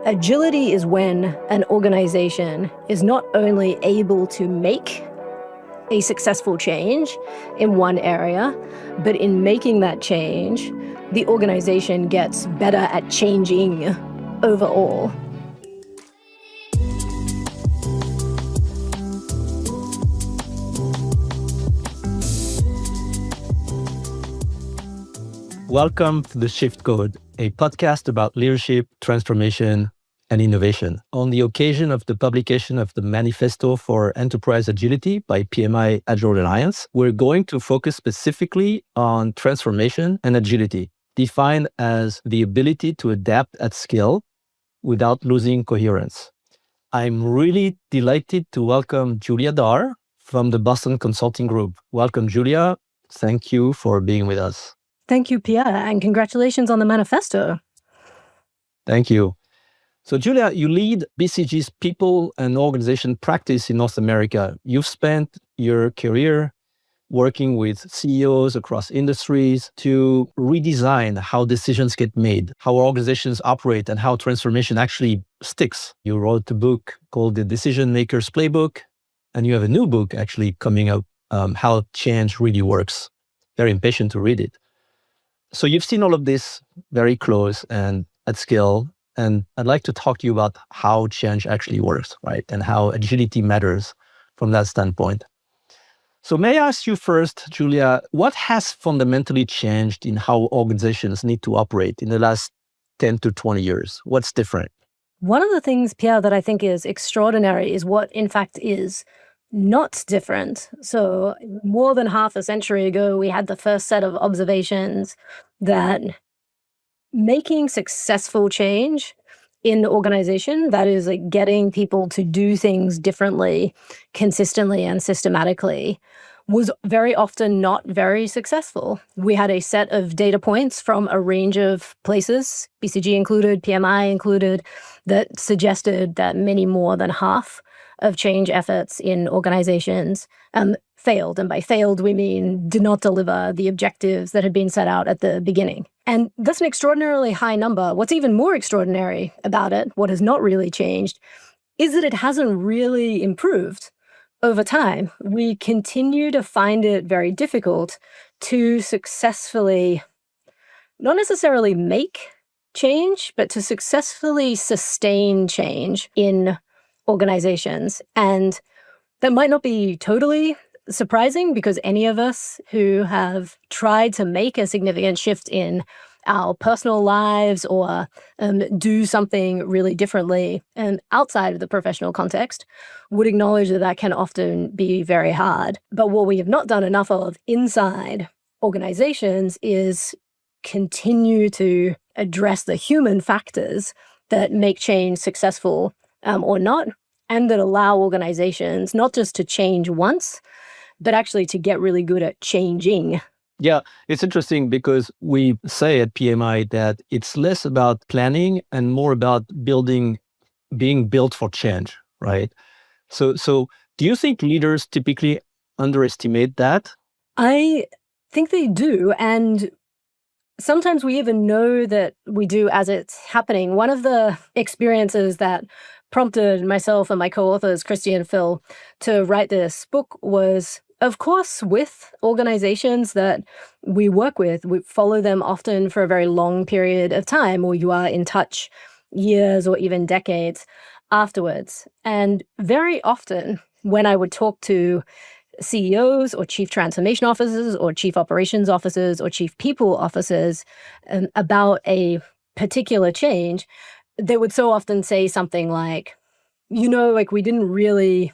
Agility is when an organization is not only able to make a successful change in one area, but in making that change, the organization gets better at changing overall. Welcome to The Shift Code, a podcast about leadership, transformation, and innovation. On the occasion of the publication of the Manifesto for Enterprise Agility by PMI Agile Alliance, we're going to focus specifically on transformation and agility, defined as the ability to adapt at scale without losing coherence. I'm really delighted to welcome Julia Dhar from the Boston Consulting Group. Welcome, Julia. Thank you for being with us. Thank you, Pierre, and congratulations on the manifesto. Thank you. So, Julia, you lead BCG's people and organization practice in North America. You've spent your career working with CEOs across industries to redesign how decisions get made, how organizations operate, and how transformation actually sticks. You wrote a book called The Decision Maker's Playbook, and you have a new book actually coming out, How Change Really Works. Very impatient to read it. So you've seen all of this very close and at scale, and I'd like to talk to you about how change actually works, right? And how agility matters from that standpoint. So may I ask you first, Julia, what has fundamentally changed in how organizations need to operate in the last 10 to 20 years? What's different? One of the things, Pierre, that I think is extraordinary is what, in fact, is not different. So more than half a century ago, we had the first set of observations that making successful change in the organization, that is like getting people to do things differently, consistently and systematically, was very often not very successful. We had a set of data points from a range of places, BCG included, PMI included, that suggested that many more than half of change efforts in organizations failed. And by failed, we mean did not deliver the objectives that had been set out at the beginning. And that's an extraordinarily high number. What's even more extraordinary about it, what has not really changed, is that it hasn't really improved over time. We continue to find it very difficult to successfully, not necessarily make change, but to successfully sustain change in organizations. And that might not be totally surprising because any of us who have tried to make a significant shift in our personal lives or do something really differently outside of the professional context would acknowledge that that can often be very hard. But what we have not done enough of inside organizations is continue to address the human factors that make change successful or not, and that allow organizations not just to change once, but actually to get really good at changing. Yeah, it's interesting because we say at PMI that it's less about planning and more about being built for change, right? So do you think leaders typically underestimate that? I think they do. And sometimes we even know that we do as it's happening. One of the experiences that prompted myself and my co-authors, Christy and Phil, to write this book was, of course, with organizations that we work with. We follow them often for a very long period of time, or you are in touch years or even decades afterwards. And very often when I would talk to CEOs or chief transformation officers or chief operations officers or chief people officers about a particular change, they would so often say something like, we didn't really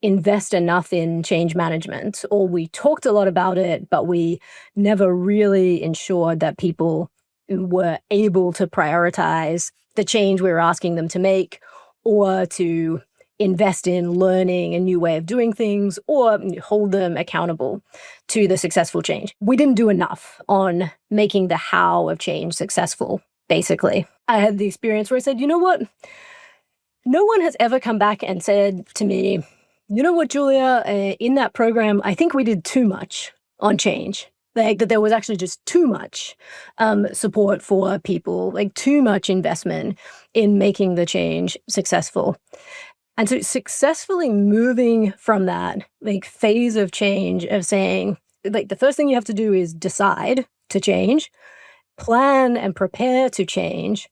invest enough in change management, or we talked a lot about it, but we never really ensured that people were able to prioritize the change we were asking them to make, or to invest in learning a new way of doing things, or hold them accountable to the successful change. We didn't do enough on making the how of change successful, basically. I had the experience where I said, you know what? No one has ever come back and said to me, you know what, Julia, in that program, I think we did too much on change. like that there was actually just too much support for people, like too much investment in making the change successful. And so successfully moving from that like phase of change of saying, like the first thing you have to do is decide to change, plan and prepare to change,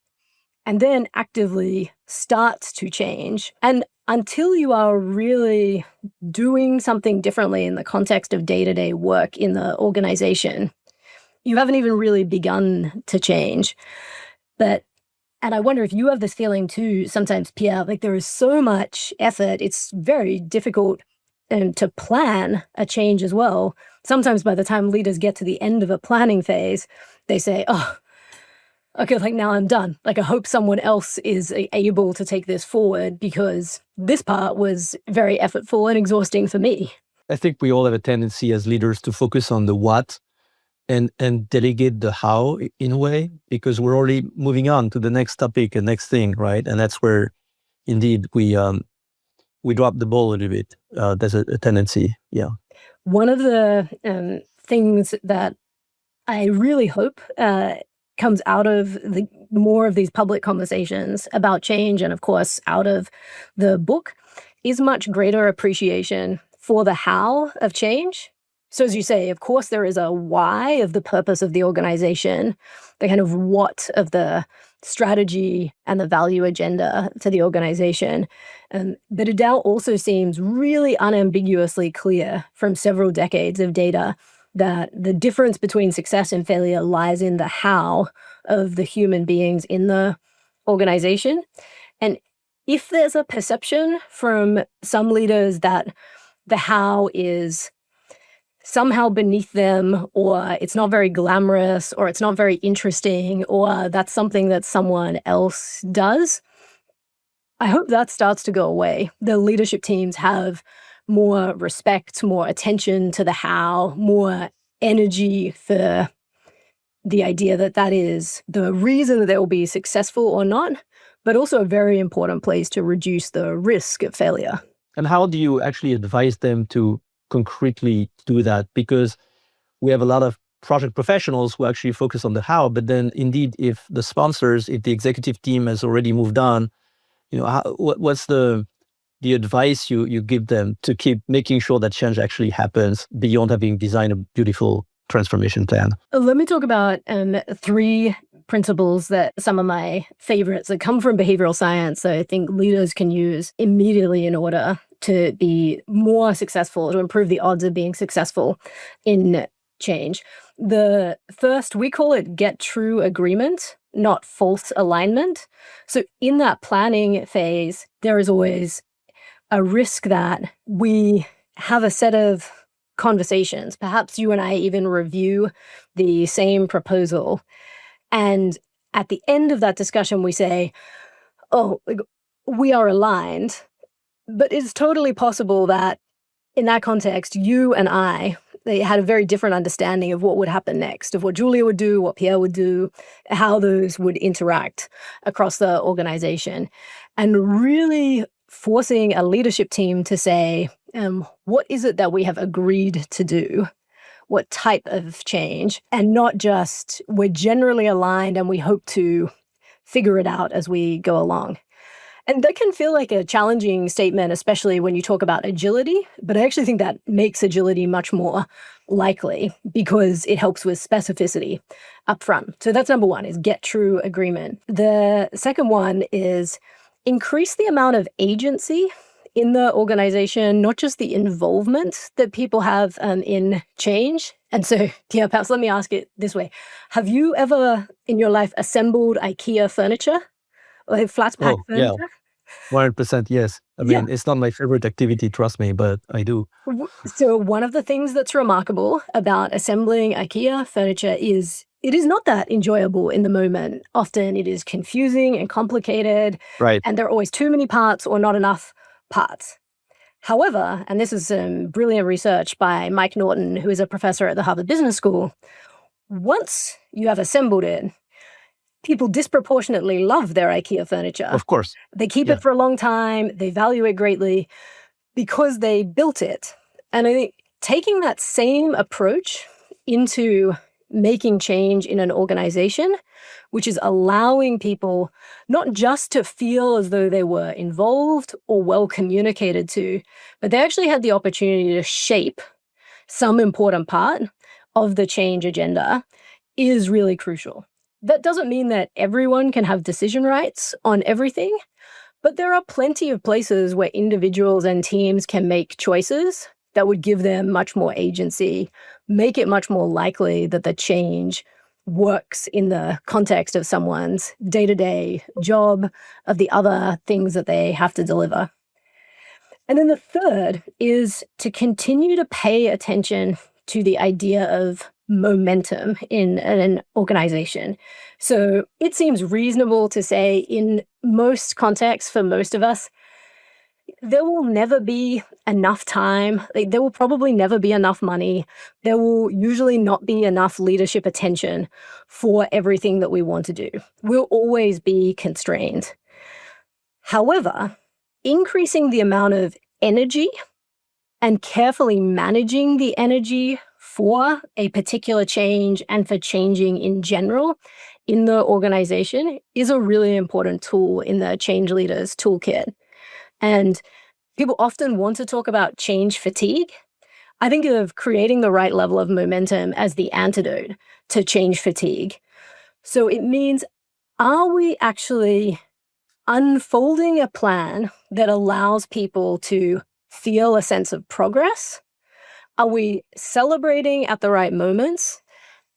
and then actively start to change. And until you are really doing something differently in the context of day-to-day work in the organization, you haven't even really begun to change. And I wonder if you have this feeling too, sometimes, Pierre, like there is so much effort. It's very difficult to plan a change as well. Sometimes by the time leaders get to the end of a planning phase, they say, oh, okay, like now I'm done. Like I hope someone else is able to take this forward because this part was very effortful and exhausting for me. I think we all have a tendency as leaders to focus on the what and delegate the how in a way, because we're already moving on to the next topic and next thing, right? And that's where indeed we drop the ball a little bit. There's a tendency, yeah. One of the things that I really hope comes out of more of these public conversations about change, and of course out of the book, is much greater appreciation for the how of change. So as you say, of course, there is a why of the purpose of the organization, the kind of what of the strategy and the value agenda to the organization. But it now also seems really unambiguously clear from several decades of data that the difference between success and failure lies in the how of the human beings in the organization. And if there's a perception from some leaders that the how is somehow beneath them, or it's not very glamorous, or it's not very interesting, or that's something that someone else does, I hope that starts to go away. The leadership teams have more respect, more attention to the how, more energy for the idea that that is the reason that they will be successful or not, but also a very important place to reduce the risk of failure. And how do you actually advise them to concretely do that? Because we have a lot of project professionals who actually focus on the how, but then indeed, if the sponsors, if the executive team has already moved on, what's the advice you give them to keep making sure that change actually happens beyond having designed a beautiful transformation plan? Let me talk about 3 principles that some of my favorites that come from behavioral science that I think leaders can use immediately in order to be more successful, to improve the odds of being successful in change. The first, we call it get true agreement, not false alignment. So in that planning phase, there is always a risk that we have a set of conversations. Perhaps you and I even review the same proposal. And at the end of that discussion, we say, oh, we are aligned. But it's totally possible that in that context, you and they had a very different understanding of what would happen next, of what Julia would do, what Pierre would do, how those would interact across the organization. And really forcing a leadership team to say, what is it that we have agreed to do? What type of change? And not just, we're generally aligned and we hope to figure it out as we go along. And that can feel like a challenging statement, especially when you talk about agility. But I actually think that makes agility much more likely because it helps with specificity up front. So that's number 1, is get true agreement. The second one is increase the amount of agency in the organization, not just the involvement that people have in change. And so, yeah, perhaps let me ask it this way. Have you ever in your life assembled IKEA furniture? Like flat pack furniture? Yeah. 100%, yes. I mean, It's not my favorite activity, trust me, but I do. So one of the things that's remarkable about assembling IKEA furniture is it is not that enjoyable in the moment. Often it is confusing and complicated, Right. and there are always too many parts or not enough parts. However, and this is some brilliant research by Mike Norton, who is a professor at the Harvard Business School, once you have assembled it, people disproportionately love their IKEA furniture. Of course. They keep it for a long time. They value it greatly because they built it. And I think taking that same approach into making change in an organization, which is allowing people not just to feel as though they were involved or well communicated to, but they actually had the opportunity to shape some important part of the change agenda, is really crucial. That doesn't mean that everyone can have decision rights on everything, but there are plenty of places where individuals and teams can make choices that would give them much more agency, make it much more likely that the change works in the context of someone's day-to-day job, of the other things that they have to deliver. And then the third is to continue to pay attention to the idea of momentum in an organization. So it seems reasonable to say in most contexts, for most of us, there will never be enough time. There will probably never be enough money. There will usually not be enough leadership attention for everything that we want to do. We'll always be constrained. However, increasing the amount of energy and carefully managing the energy for a particular change and for changing in general in the organization is a really important tool in the change leaders toolkit. And people often want to talk about change fatigue. I think of creating the right level of momentum as the antidote to change fatigue. So it means, are we actually unfolding a plan that allows people to feel a sense of progress? Are we celebrating at the right moments?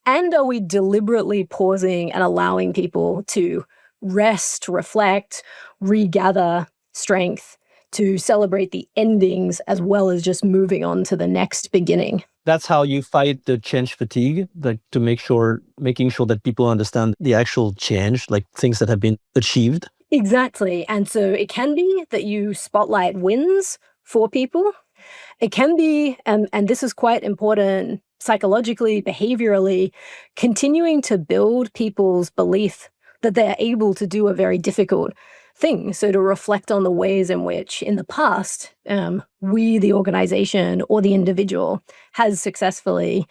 And are we deliberately pausing and allowing people to rest, reflect, regather strength to celebrate the endings as well as just moving on to the next beginning? That's how you fight the change fatigue, like to making sure that people understand the actual change, like things that have been achieved. Exactly. And so it can be that you spotlight wins for people. It can be, and this is quite important psychologically, behaviorally, continuing to build people's belief that they're able to do a very difficult thing. So to reflect on the ways in which in the past, we, the organization or the individual, has successfully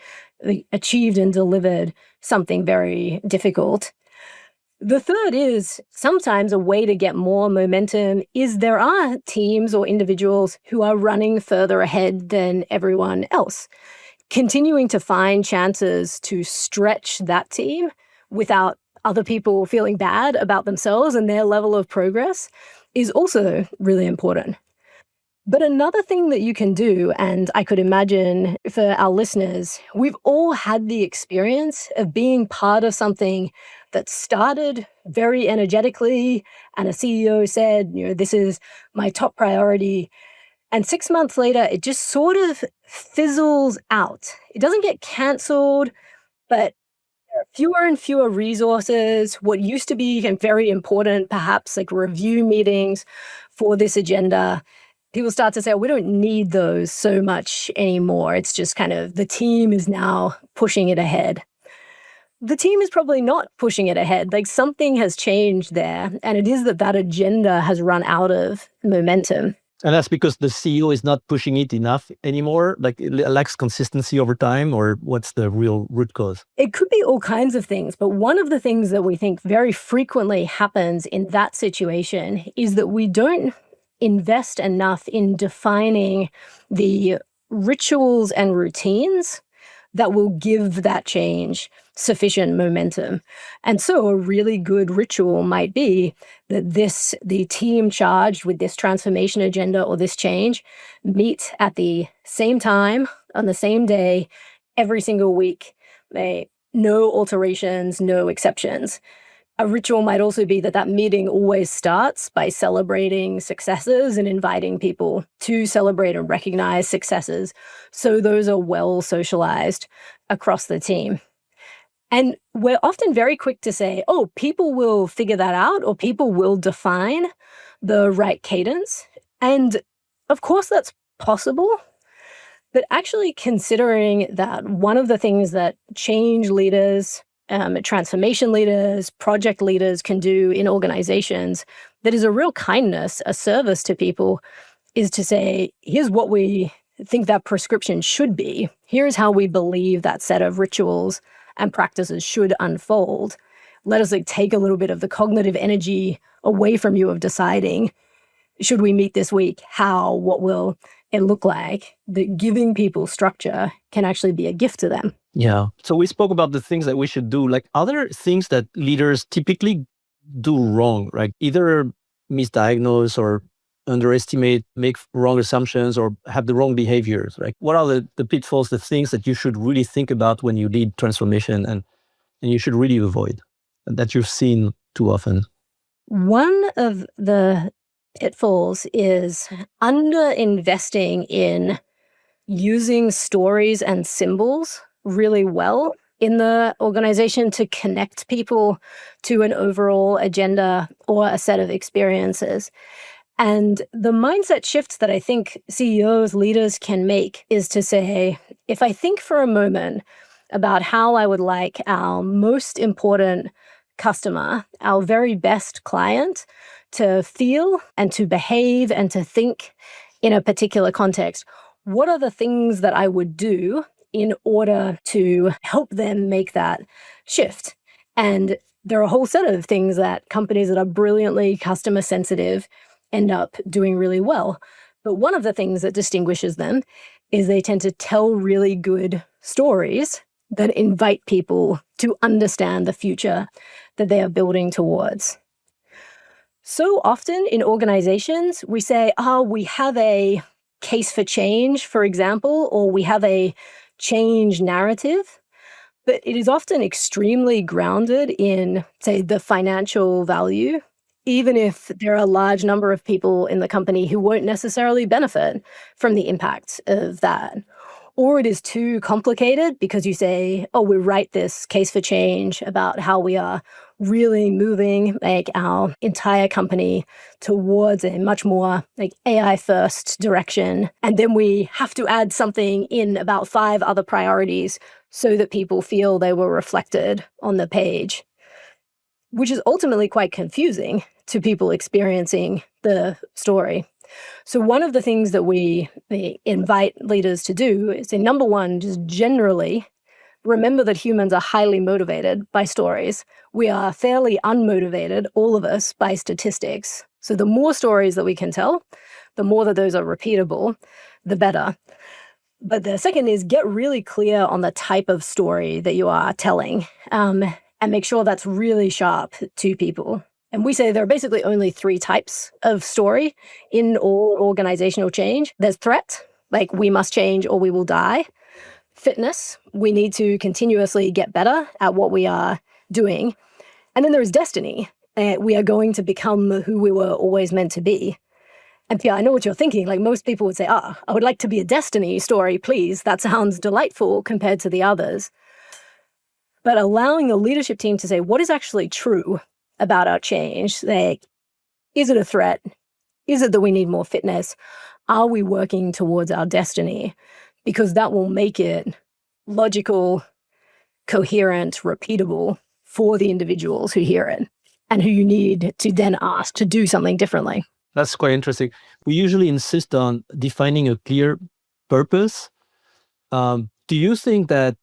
achieved and delivered something very difficult. The third is sometimes a way to get more momentum is there are teams or individuals who are running further ahead than everyone else. Continuing to find chances to stretch that team without other people feeling bad about themselves and their level of progress is also really important. But another thing that you can do, and I could imagine for our listeners, we've all had the experience of being part of something that started very energetically, and a CEO said, this is my top priority. And 6 months later, it just sort of fizzles out. It doesn't get canceled, but there are fewer and fewer resources. What used to be very important, perhaps like review meetings for this agenda, people start to say, we don't need those so much anymore. It's just kind of the team is now pushing it ahead. The team is probably not pushing it ahead. Like something has changed there. And it is that agenda has run out of momentum. And that's because the CEO is not pushing it enough anymore? Like it lacks consistency over time? Or what's the real root cause? It could be all kinds of things. But one of the things that we think very frequently happens in that situation is that we don't invest enough in defining the rituals and routines that will give that change sufficient momentum. And so a really good ritual might be that the team charged with this transformation agenda or this change meet at the same time on the same day every single week. No alterations, no exceptions. A ritual might also be that meeting always starts by celebrating successes and inviting people to celebrate and recognize successes. So those are well socialized across the team. And we're often very quick to say, people will figure that out or people will define the right cadence. And of course, that's possible. But actually considering that one of the things that change leaders, transformation leaders, project leaders can do in organizations that is a real kindness, a service to people, is to say, here's what we think that prescription should be. Here's how we believe that set of rituals and practices should unfold. Let us take a little bit of the cognitive energy away from you of deciding, should we meet this week? How? What will it look like? That giving people structure can actually be a gift to them. Yeah. So we spoke about the things that we should do. Like, are there things that leaders typically do wrong, right? Either misdiagnose or underestimate, make wrong assumptions, or have the wrong behaviors, right? What are the pitfalls, the things that you should really think about when you lead transformation and you should really avoid, that you've seen too often? One of the pitfalls is under-investing in using stories and symbols really well in the organization to connect people to an overall agenda or a set of experiences. And the mindset shift that I think CEOs, leaders can make is to say, if I think for a moment about how I would like our most important customer, our very best client, to feel and to behave and to think in a particular context, what are the things that I would do in order to help them make that shift? And there are a whole set of things that companies that are brilliantly customer sensitive end up doing really well. But one of the things that distinguishes them is they tend to tell really good stories that invite people to understand the future that they are building towards. So often in organizations, we say, we have a case for change, for example, or we have a change narrative. But it is often extremely grounded in, say, the financial value, even if there are a large number of people in the company who won't necessarily benefit from the impact of that. Or it is too complicated because you say, we write this case for change about how we are really moving our entire company towards a much more AI first direction. And then we have to add something in about 5 other priorities so that people feel they were reflected on the page, which is ultimately quite confusing to people experiencing the story. So one of the things that we invite leaders to do is, number one, just generally remember that humans are highly motivated by stories. We are fairly unmotivated, all of us, by statistics. So the more stories that we can tell, the more that those are repeatable, the better. But the second is get really clear on the type of story that you are telling, and make sure that's really sharp to people. And we say there are basically only 3 types of story in all organizational change. There's threat, like we must change or we will die. Fitness, we need to continuously get better at what we are doing. And then there's destiny. We are going to become who we were always meant to be. And Pierre, I know what you're thinking. Like most people would say, I would like to be a destiny story, please. That sounds delightful compared to the others. But allowing the leadership team to say, what is actually true about our change? Like, is it a threat? Is it that we need more fitness? Are we working towards our destiny? Because that will make it logical, coherent, repeatable for the individuals who hear it and who you need to then ask to do something differently. That's quite interesting. We usually insist on defining a clear purpose. Do you think that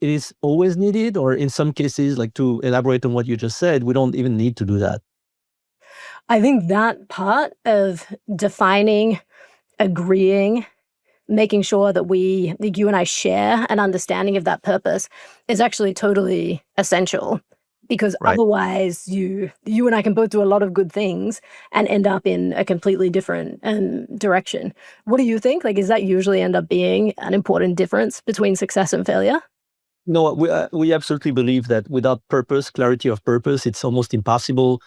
it is always needed, or in some cases, like to elaborate on what you just said, we don't even need to do that? I think that part of defining, agreeing, making sure that you and I share an understanding of that purpose is actually totally essential. Because Right. otherwise you and I can both do a lot of good things and end up in a completely different direction. What do you think? Like, does that usually end up being an important difference between success and failure? No, we absolutely believe that without purpose, clarity of purpose, it's almost impossible,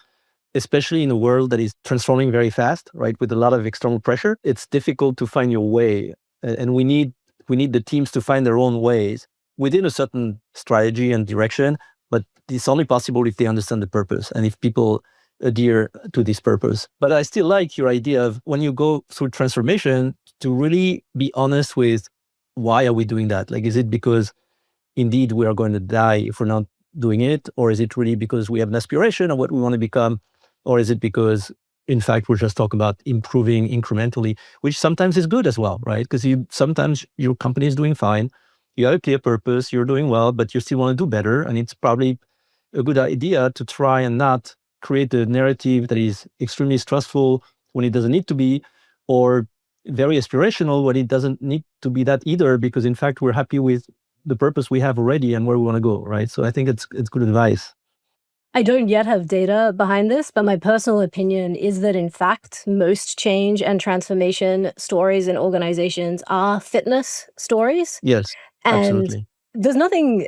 especially in a world that is transforming very fast, right? With a lot of external pressure, it's difficult to find your way. And we need the teams to find their own ways within a certain strategy and direction. But it's only possible if they understand the purpose and if people adhere to this purpose. But I still like your idea of when you go through transformation to really be honest with why are we doing that? Like, is it because indeed we are going to die if we're not doing it? Or is it really because we have an aspiration of what we want to become? Or is it because in fact, we're just talking about improving incrementally, which sometimes is good as well, right? Because sometimes your company is doing fine, you have a clear purpose, you're doing well, but you still want to do better. And it's probably a good idea to try and not create a narrative that is extremely stressful when it doesn't need to be, or very aspirational when it doesn't need to be that either, because in fact, we're happy with the purpose we have already and where we want to go, right? So I think it's good advice. I don't yet have data behind this, but my personal opinion is that, in fact, most change and transformation stories in organizations are fitness stories. Yes, And absolutely. there's nothing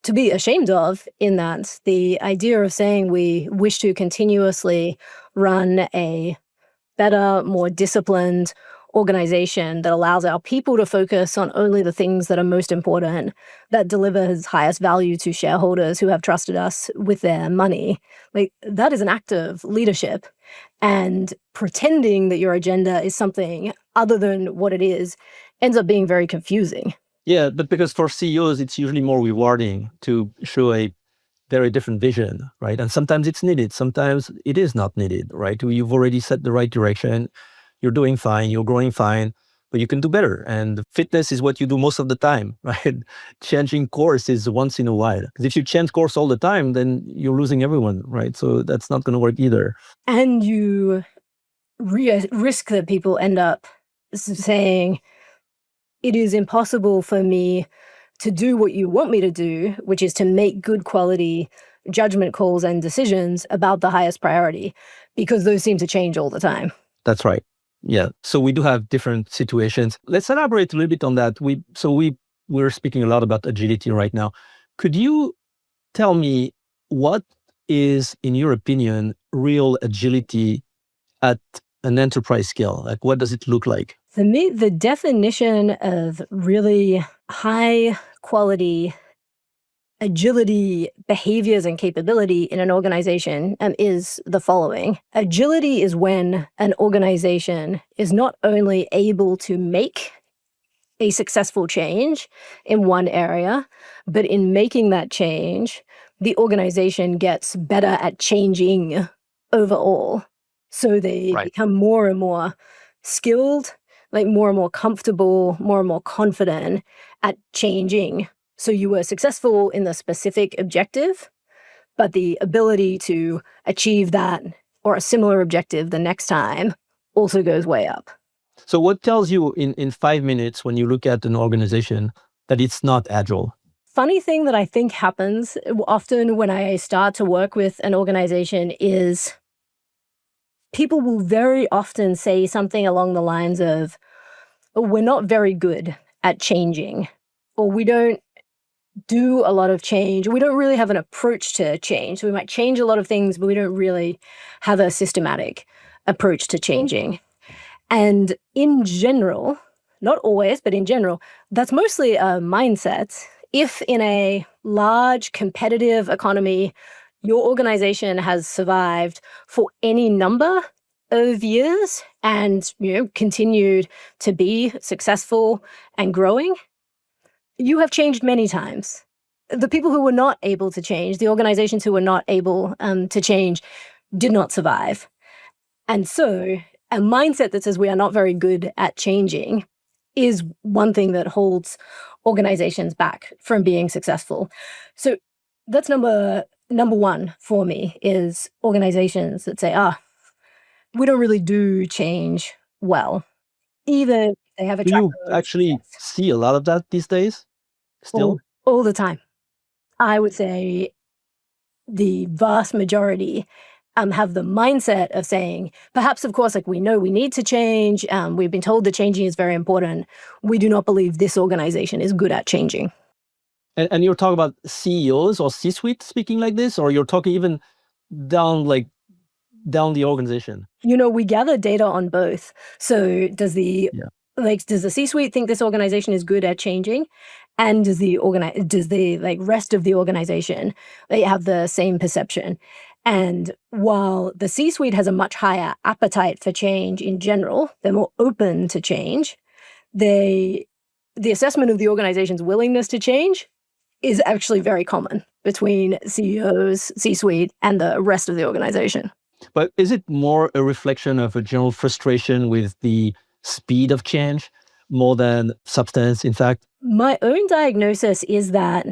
to be ashamed of in that. The idea of saying we wish to continuously run a better, more disciplined organization that allows our people to focus on only the things that are most important, that delivers highest value to shareholders who have trusted us with their money. Like, that is an act of leadership. And pretending that your agenda is something other than what it is ends up being very confusing. Yeah, but because for CEOs, it's usually more rewarding to show a very different vision, right? And sometimes it's needed, sometimes it is not needed, right? You've already set the right direction, you're doing fine, you're growing fine, but you can do better. And fitness is what you do most of the time, right? Changing course is once in a while. Because if you change course all the time, then you're losing everyone, right? So that's not going to work either. And you risk that people end up saying, it is impossible for me to do what you want me to do, which is to make good quality judgment calls and decisions about the highest priority, because those seem to change all the time. That's right. Yeah. So we do have different situations. Let's elaborate a little bit on that. We're speaking a lot about agility right now. Could you tell me what is, in your opinion, real agility at an enterprise scale? Like, what does it look like? For me, the definition of really high quality agility behaviors and capability in an organization is the following. Agility is when an organization is not only able to make a successful change in one area, but in making that change, the organization gets better at changing overall. So they become more and more skilled, like more and more comfortable, more and more confident at changing. So you were successful in the specific objective, but the ability to achieve that or a similar objective the next time also goes way up. So what tells you in 5 minutes when you look at an organization that it's not agile? Funny thing that I think happens often when I start to work with an organization is people will very often say something along the lines of, oh, we're not very good at changing, or we don't do a lot of change. We don't really have an approach to change. So we might change a lot of things, but we don't really have a systematic approach to changing. And in general, not always, but in general, that's mostly a mindset. If in a large competitive economy, your organization has survived for any number of years and continued to be successful and growing, you have changed many times. The people who were not able to change, the organizations who were not able to change, did not survive. And so a mindset that says we are not very good at changing is one thing that holds organizations back from being successful. So that's number one for me, is organizations that say, we don't really do change well. Even if they have a track Do you actually see a lot of that these days still? All the time. I would say the vast majority have the mindset of saying, perhaps, of course, like, we know we need to change. We've been told that changing is very important. We do not believe this organization is good at changing. And you're talking about CEOs or C-suite speaking like this, or you're talking even down the organization? We gather data on both. So does the C-suite think this organization is good at changing? And does the rest of the organization, they have the same perception? And while the C-suite has a much higher appetite for change in general, they're more open to change, the assessment of the organization's willingness to change is actually very common between CEOs, C-suite, and the rest of the organization. But is it more a reflection of a general frustration with the speed of change more than substance, in fact? My own diagnosis is that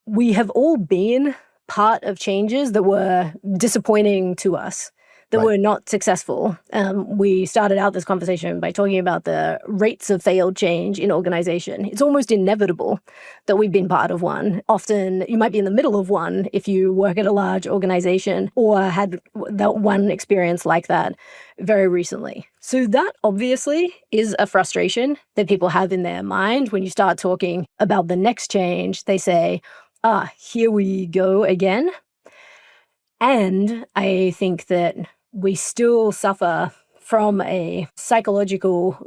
we have all been part of changes that were disappointing to us, that Right. were not successful. We started out this conversation by talking about the rates of failed change in organization. It's almost inevitable that we've been part of one. Often you might be in the middle of one if you work at a large organization or had that one experience like that very recently. So that obviously is a frustration that people have in their mind. When you start talking about the next change, they say, here we go again. And I think that we still suffer from a psychological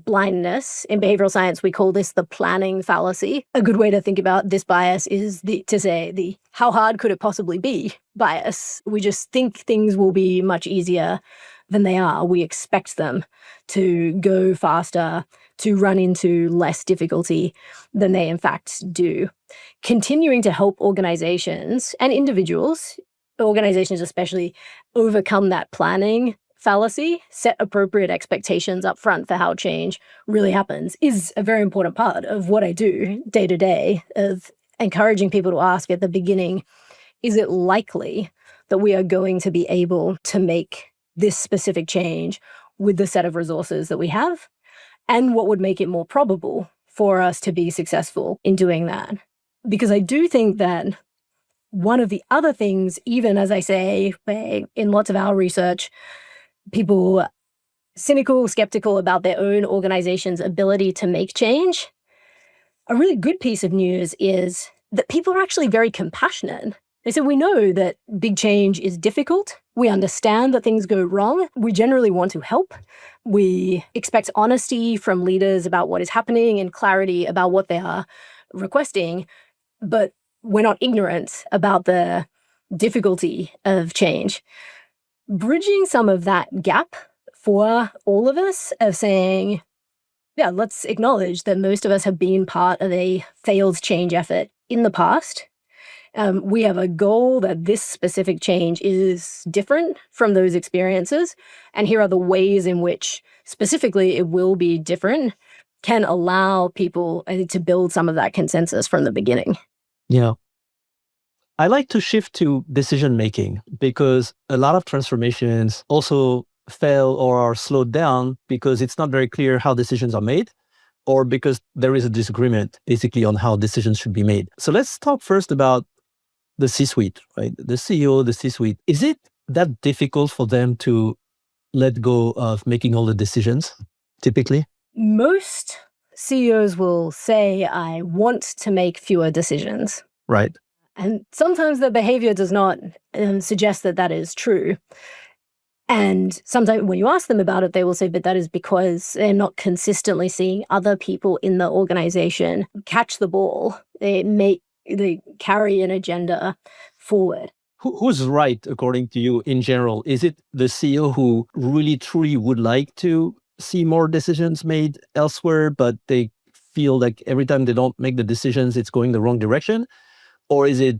blindness. In behavioral science, we call this the planning fallacy. A good way to think about this bias is to say the how hard could it possibly be bias. We just think things will be much easier than they are. We expect them to go faster, to run into less difficulty than they in fact do. Continuing to help organizations and individuals, organizations especially, overcome that planning fallacy, set appropriate expectations up front for how change really happens, is a very important part of what I do day to day, of encouraging people to ask at the beginning, is it likely that we are going to be able to make this specific change with the set of resources that we have? And what would make it more probable for us to be successful in doing that? Because I do think that one of the other things, even as I say, in lots of our research, people cynical, skeptical about their own organization's ability to make change, a really good piece of news is that people are actually very compassionate. They said, we know that big change is difficult. We understand that things go wrong. We generally want to help. We expect honesty from leaders about what is happening and clarity about what they are requesting. But we're not ignorant about the difficulty of change. Bridging some of that gap for all of us of saying, yeah, let's acknowledge that most of us have been part of a failed change effort in the past. We have a goal that this specific change is different from those experiences. And here are the ways in which specifically it will be different, can allow people to build some of that consensus from the beginning. Yeah. I like to shift to decision making because a lot of transformations also fail or are slowed down because it's not very clear how decisions are made, or because there is a disagreement basically on how decisions should be made. So let's talk first about the C-suite, right? The CEO, the C-suite. Is it that difficult for them to let go of making all the decisions, typically? Most CEOs will say, I want to make fewer decisions. Right. And sometimes the behavior does not suggest that that is true. And sometimes when you ask them about it, they will say, but that is because they're not consistently seeing other people in the organization catch the ball. They carry an agenda forward. Who's right, according to you, in general? Is it the CEO who really, truly would like to see more decisions made elsewhere, but they feel like every time they don't make the decisions, it's going the wrong direction? Or is it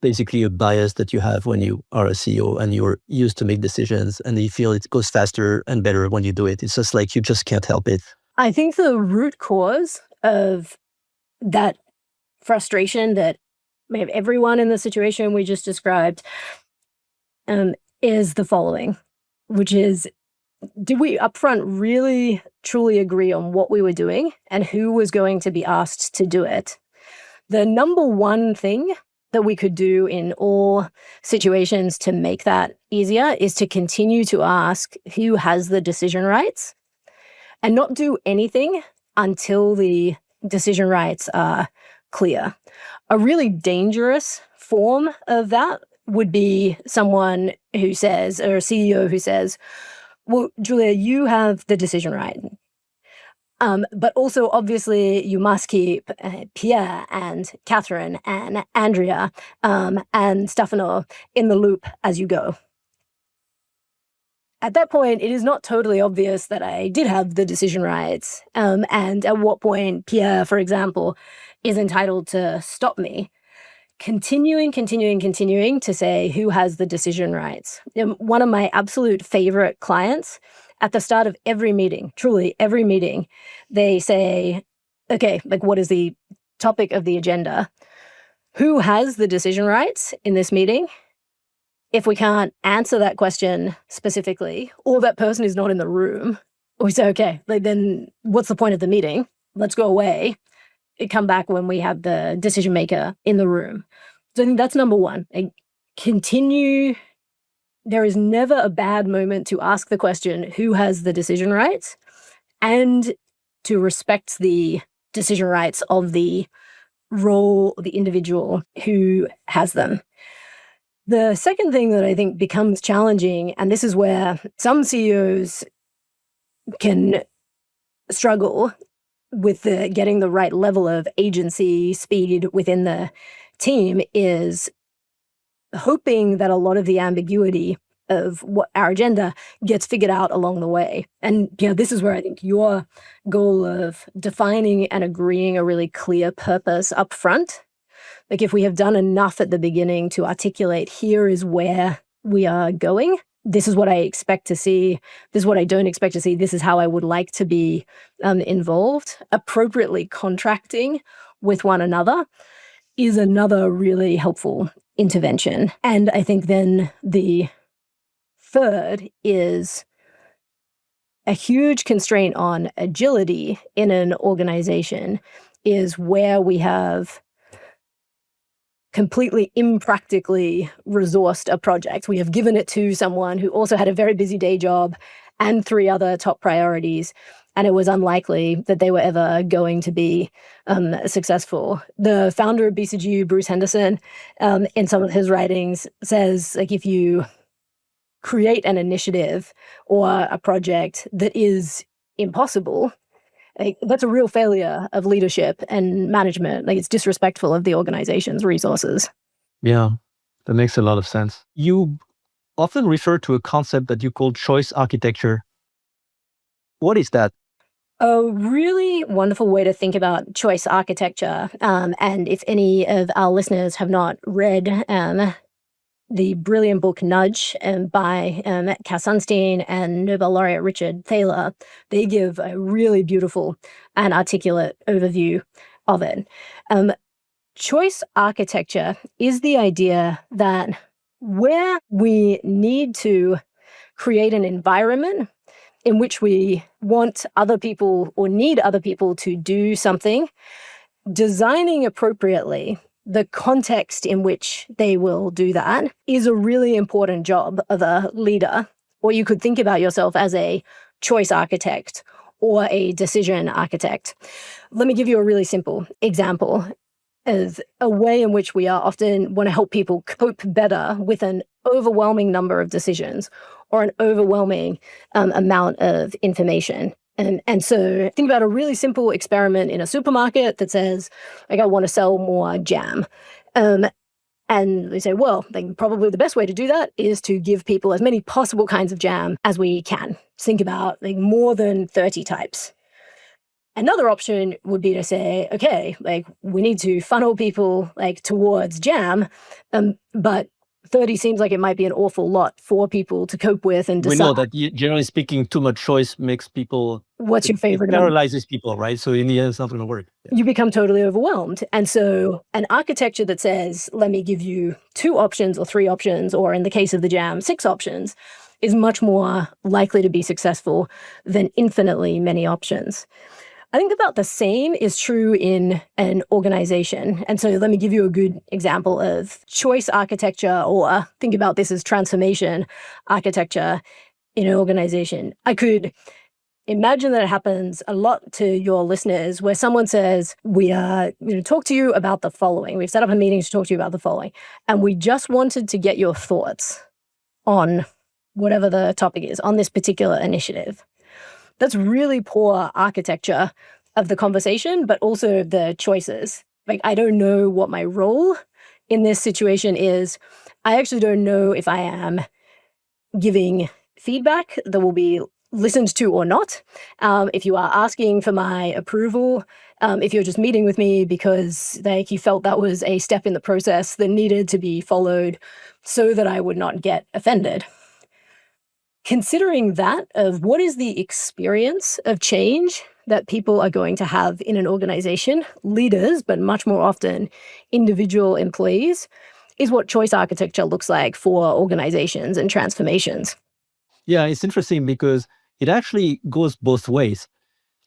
basically a bias that you have when you are a CEO and you're used to make decisions and you feel it goes faster and better when you do it? It's just like you just can't help it. I think the root cause of that frustration that may have everyone in the situation we just described is the following, which is, did we upfront really truly agree on what we were doing and who was going to be asked to do it? The number one thing that we could do in all situations to make that easier is to continue to ask who has the decision rights and not do anything until the decision rights are clear. A really dangerous form of that would be someone who says, or a CEO who says, well, Julia, you have the decision right. But also, obviously, you must keep Pierre and Catherine and Andrea and Stefano in the loop as you go. At that point, it is not totally obvious that I did have the decision rights, and at what point Pierre, for example, is entitled to stop me. continuing to say who has the decision rights. One of my absolute favorite clients, at the start of every meeting, truly every meeting, they say, okay, like what is the topic of the agenda? Who has the decision rights in this meeting? If we can't answer that question specifically, or that person is not in the room, we say, okay, like then what's the point of the meeting? Let's go away. Come back when we have the decision maker in the room. So I think that's number one. Continue. There is never a bad moment to ask the question, who has the decision rights? And to respect the decision rights of the role, the individual who has them. The second thing that I think becomes challenging, and this is where some CEOs can struggle with getting the right level of agency, speed within the team, is hoping that a lot of the ambiguity of what our agenda gets figured out along the way. And this is where I think your goal of defining and agreeing a really clear purpose up front, like if we have done enough at the beginning to articulate, here is where we are going, this is what I expect to see, this is what I don't expect to see, this is how I would like to be involved, appropriately contracting with one another is another really helpful intervention. And I think then the third is a huge constraint on agility in an organization is where we have completely impractically resourced a project. We have given it to someone who also had a very busy day job and 3 other top priorities, and it was unlikely that they were ever going to be successful. The founder of BCG, Bruce Henderson, in some of his writings says, like, if you create an initiative or a project that is impossible, like, that's a real failure of leadership and management. Like, it's disrespectful of the organization's resources. Yeah, that makes a lot of sense. You often refer to a concept that you call choice architecture. What is that? A really wonderful way to think about choice architecture. And if any of our listeners have not read the brilliant book Nudge by Cass Sunstein and Nobel laureate Richard Thaler, they give a really beautiful and articulate overview of it. Choice architecture is the idea that where we need to create an environment in which we want other people or need other people to do something, designing appropriately the context in which they will do that is a really important job of a leader. Or you could think about yourself as a choice architect or a decision architect. Let me give you a really simple example of a way in which we are often want to help people cope better with an overwhelming number of decisions or an overwhelming amount of information. And so think about a really simple experiment in a supermarket that says, like, I want to sell more jam. And they say, well, like, probably the best way to do that is to give people as many possible kinds of jam as we can. Think about like more than 30 types. Another option would be to say, okay, like, we need to funnel people like towards jam, but 30 seems like it might be an awful lot for people to cope with and decide. We know that generally speaking, too much choice makes people... What's your favorite? It paralyzes people, right? So in the end, it's not going to work. Yeah. You become totally overwhelmed. And so an architecture that says, let me give you 2 options or 3 options, or in the case of the jam, 6 options, is much more likely to be successful than infinitely many options. I think about the same is true in an organization. And so let me give you a good example of choice architecture, or think about this as transformation architecture in an organization. I could imagine that it happens a lot to your listeners where someone says, we are going to talk to you about the following. We've set up a meeting to talk to you about the following. And we just wanted to get your thoughts on whatever the topic is on this particular initiative. That's really poor architecture of the conversation, but also the choices. Like, I don't know what my role in this situation is. I actually don't know if I am giving feedback that will be listened to or not. If you are asking for my approval, if you're just meeting with me because like you felt that was a step in the process that needed to be followed so that I would not get offended. Considering that of what is the experience of change that people are going to have in an organization, leaders, but much more often individual employees, is what choice architecture looks like for organizations and transformations. Yeah, it's interesting because it actually goes both ways.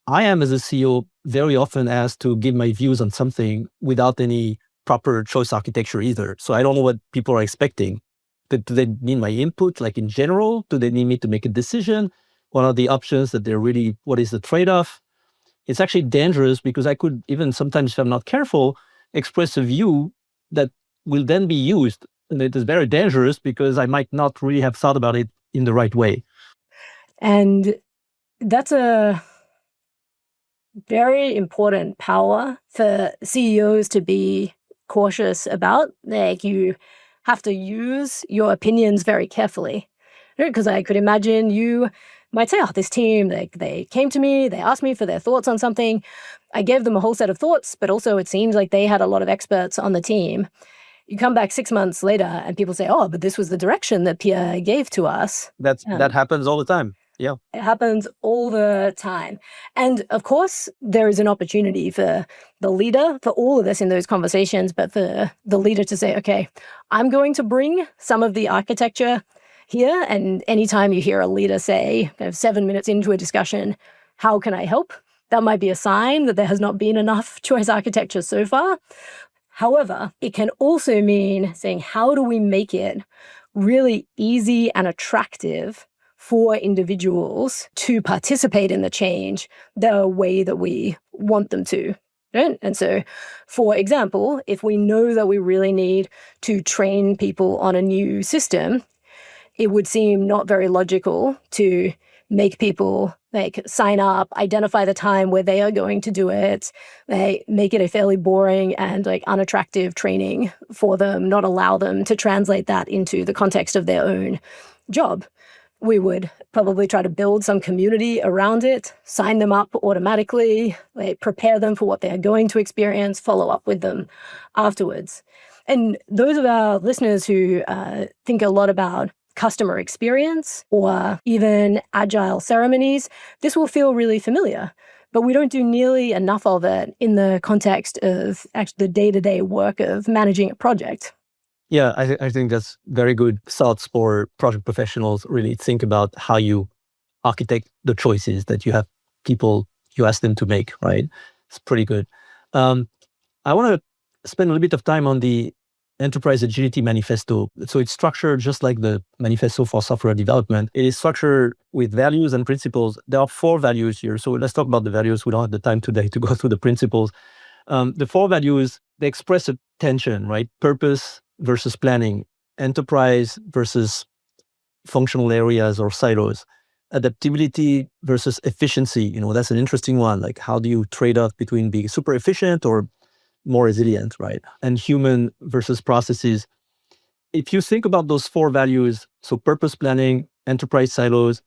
I am, as a CEO, very often asked to give my views on something without any proper choice architecture either. So I don't know what people are expecting. Do they need my input, like in general? Do they need me to make a decision? What are the options that they're really, what is the trade-off? It's actually dangerous because I could even sometimes, if I'm not careful, express a view that will then be used. And it is very dangerous because I might not really have thought about it in the right way. And that's a very important power for CEOs to be cautious about. Like, you have to use your opinions very carefully. Because I could imagine you might say, oh, this team, they came to me, they asked me for their thoughts on something. I gave them a whole set of thoughts, but also it seems like they had a lot of experts on the team. You come back 6 months later and people say, oh, but this was the direction that Pierre gave to us. That happens all the time. Yeah. It happens all the time. And of course, there is an opportunity for the leader, for all of us in those conversations, but for the leader to say, okay, I'm going to bring some of the architecture here. And anytime you hear a leader say, 7 minutes into a discussion, how can I help? That might be a sign that there has not been enough choice architecture so far. However, it can also mean saying, how do we make it really easy and attractive for individuals to participate in the change the way that we want them to? Right? And so, for example, if we know that we really need to train people on a new system, it would seem not very logical to make people like sign up, identify the time where they are going to do it, they make it a fairly boring and like unattractive training for them, not allow them to translate that into the context of their own job. We would probably try to build some community around it, sign them up automatically, like prepare them for what they're going to experience, follow up with them afterwards. And those of our listeners who think a lot about customer experience or even agile ceremonies, this will feel really familiar. But we don't do nearly enough of it in the context of actually the day-to-day work of managing a project. Yeah, I think that's very good thoughts for project professionals. Really think about how you architect the choices that you have people, you ask them to make, right? It's pretty good. I want to spend a little bit of time on the Enterprise Agility Manifesto. So it's structured just like the manifesto for software development. It is structured with values and principles. There are 4 values here. So let's talk about the values. We don't have the time today to go through the principles. The 4 values, they express a tension, right? Purpose versus planning, enterprise versus functional areas or silos, adaptability versus efficiency. That's an interesting one. Like, how do you trade off between being super efficient or more resilient, right? And human versus processes. If you think about those 4 values, so purpose planning, enterprise silos,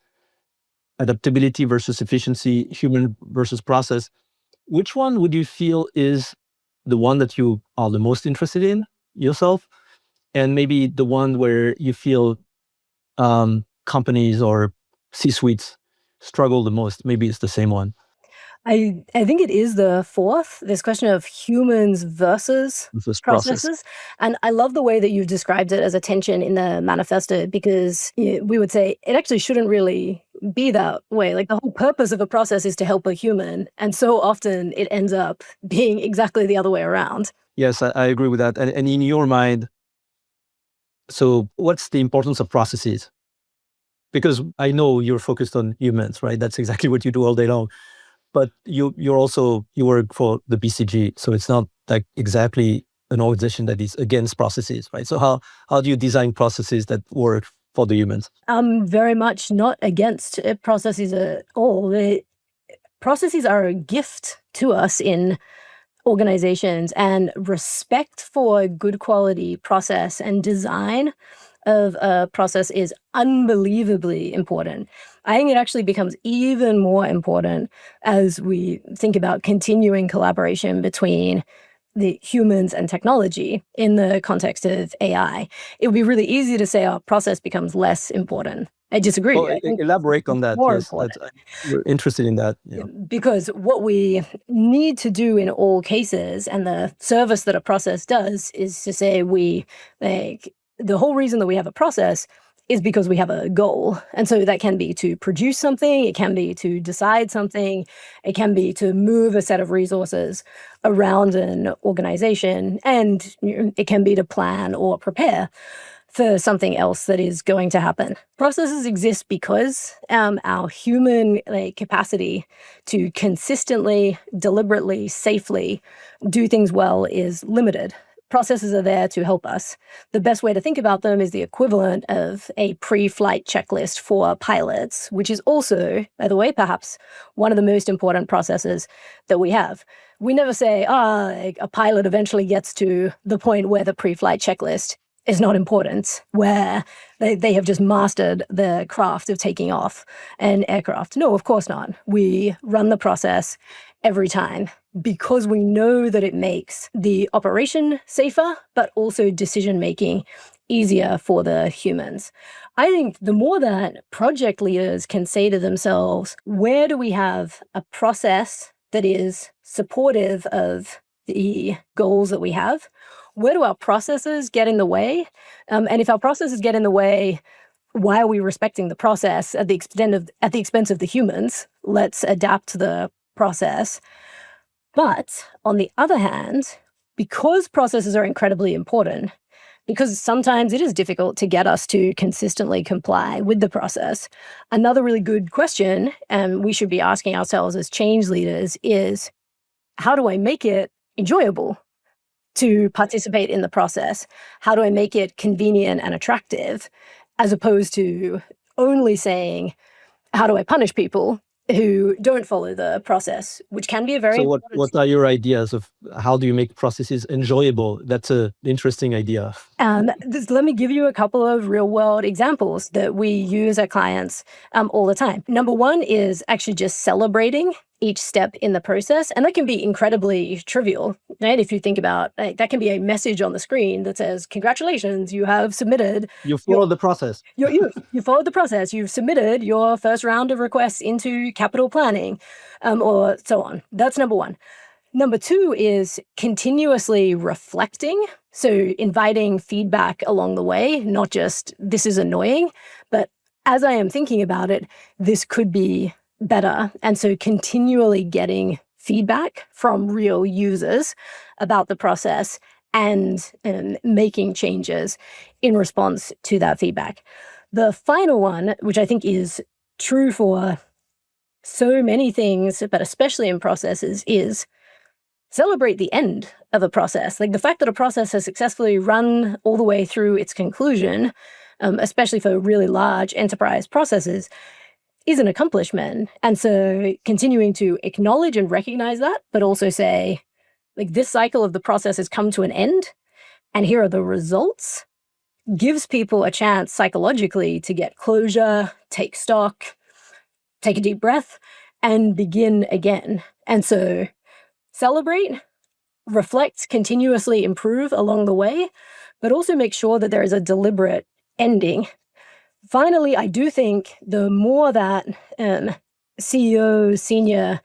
adaptability versus efficiency, human versus process, which one would you feel is the one that you are the most interested in yourself? And maybe the one where you feel companies or C-suites struggle the most? Maybe it's the same one. I think it is the 4th, this question of humans versus processes. And I love the way that you've described it as a tension in the manifesto, because we would say it actually shouldn't really be that way. Like, the whole purpose of a process is to help a human. And so often it ends up being exactly the other way around. Yes, I agree with that. And in your mind, so what's the importance of processes? Because I know you're focused on humans, right? That's exactly what you do all day long. But you work for the BCG, so it's not like exactly an organization that is against processes, right? So how do you design processes that work for the humans? I'm very much not against processes at all. Processes are a gift to us in organizations, and respect for good quality process and design of a process is unbelievably important. I think it actually becomes even more important as we think about continuing collaboration between the humans and technology in the context of AI. It would be really easy to say our process becomes less important. I disagree. Well, I think elaborate on that. more Yes, important. we're interested in that. Yeah. Because what we need to do in all cases, and the service that a process does, is to say the whole reason that we have a process is because we have a goal. And so that can be to produce something, it can be to decide something, it can be to move a set of resources around an organization, and it can be to plan or prepare for something else that is going to happen. Processes exist because our human capacity to consistently, deliberately, safely do things well is limited. Processes are there to help us. The best way to think about them is the equivalent of a pre-flight checklist for pilots, which is also, by the way, perhaps one of the most important processes that we have. We never say, a pilot eventually gets to the point where the pre-flight checklist is not important, where they have just mastered the craft of taking off an aircraft. No, of course not. We run the process every time because we know that it makes the operation safer, but also decision-making easier for the humans. I think the more that project leaders can say to themselves, where do we have a process that is supportive of the goals that we have? Where do our processes get in the way? And if our processes get in the way, why are we respecting the process at the expense of the humans? Let's adapt the process. But on the other hand, because processes are incredibly important, because sometimes it is difficult to get us to consistently comply with the process, another really good question we should be asking ourselves as change leaders is, how do I make it enjoyable to participate in the process? How do I make it convenient and attractive, as opposed to only saying, how do I punish people who don't follow the process, which can be a very So what are your ideas of how do you make processes enjoyable? That's an interesting idea. Let me give you a couple of real world examples that we use at clients all the time. Number one is actually just celebrating each step in the process. And that can be incredibly trivial, right? If you think about that can be a message on the screen that says, congratulations, you have submitted. You followed the process. You followed the process. You've submitted your first round of requests into capital planning, or so on. That's number one. Number two is continuously reflecting. So inviting feedback along the way, not just this is annoying, but as I am thinking about it, this could be better. And so continually getting feedback from real users about the process and making changes in response to that feedback. The final one, which I think is true for so many things, but especially in processes, is celebrate the end of a process. Like the fact that a process has successfully run all the way through its conclusion, especially for really large enterprise processes, is an accomplishment. And so continuing to acknowledge and recognize that, but also say, like, this cycle of the process has come to an end, and here are the results, gives people a chance psychologically to get closure, take stock, take a deep breath, and begin again. And so celebrate, reflect, continuously improve along the way, but also make sure that there is a deliberate ending. Finally, I do think the more that CEOs, senior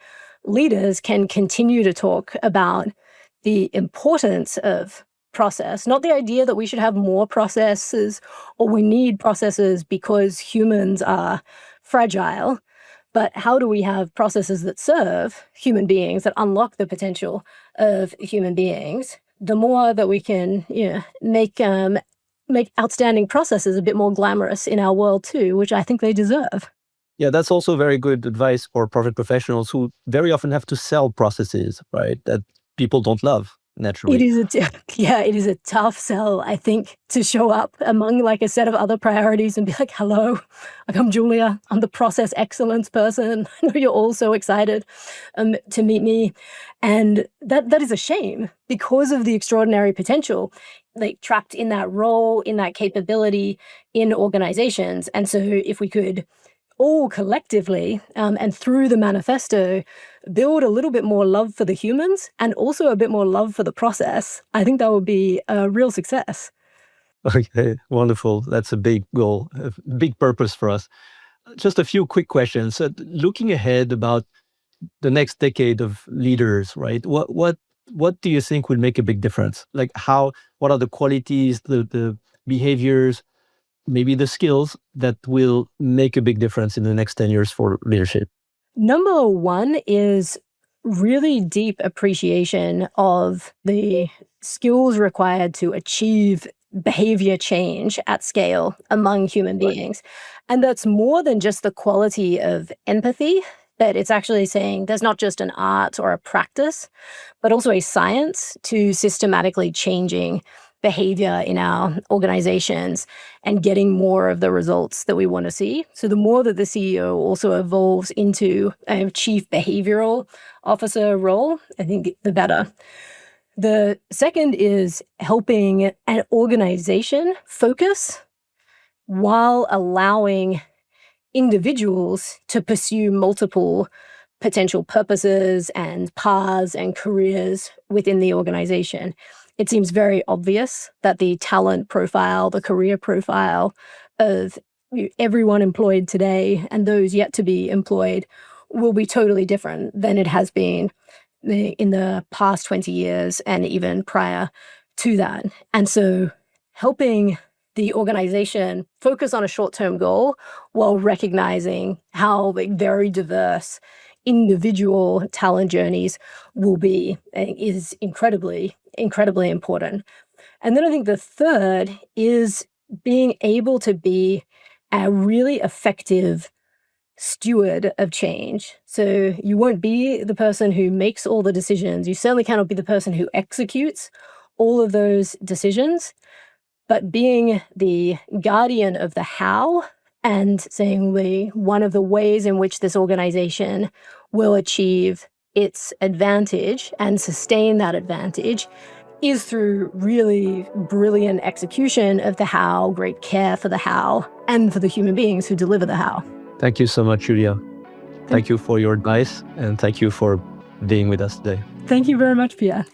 leaders can continue to talk about the importance of process, not the idea that we should have more processes or we need processes because humans are fragile, but how do we have processes that serve human beings, that unlock the potential of human beings? The more that we can make outstanding processes a bit more glamorous in our world too, which I think they deserve. Yeah, that's also very good advice for profit professionals who very often have to sell processes, right? That people don't love naturally. It is a tough sell, I think, to show up among like a set of other priorities and be like, hello, like, I'm Julia, I'm the process excellence person. I know you're all so excited to meet me. And that is a shame because of the extraordinary potential like trapped in that role, in that capability in organizations. And so if we could all collectively and through the manifesto build a little bit more love for the humans and also a bit more love for the process, I think that would be a real success. Okay, wonderful. That's a big goal, a big purpose for us. Just a few quick questions. Looking ahead about the next decade of leaders, right? What do you think will make a big difference? Like what are the qualities, the behaviors, maybe the skills that will make a big difference in the next 10 years for leadership? Number one is really deep appreciation of the skills required to achieve behavior change at scale among human beings. And that's more than just the quality of empathy, but it's actually saying there's not just an art or a practice, but also a science to systematically changing behavior in our organizations and getting more of the results that we want to see. So the more that the CEO also evolves into a chief behavioral officer role, I think the better. The second is helping an organization focus while allowing individuals to pursue multiple potential purposes and paths and careers within the organization. It seems very obvious that the talent profile, the career profile of everyone employed today and those yet to be employed will be totally different than it has been in the past 20 years and even prior to that. And so helping the organization focus on a short-term goal while recognizing how very diverse individual talent journeys will be is incredibly, incredibly important. And then I think the third is being able to be a really effective steward of change. So you won't be the person who makes all the decisions. You certainly cannot be the person who executes all of those decisions, but being the guardian of the how and saying one of the ways in which this organization will achieve its advantage and sustain that advantage is through really brilliant execution of the how, great care for the how, and for the human beings who deliver the how. Thank you so much, Julia. Thank you for your advice, and thank you for being with us today. Thank you very much, Pierre.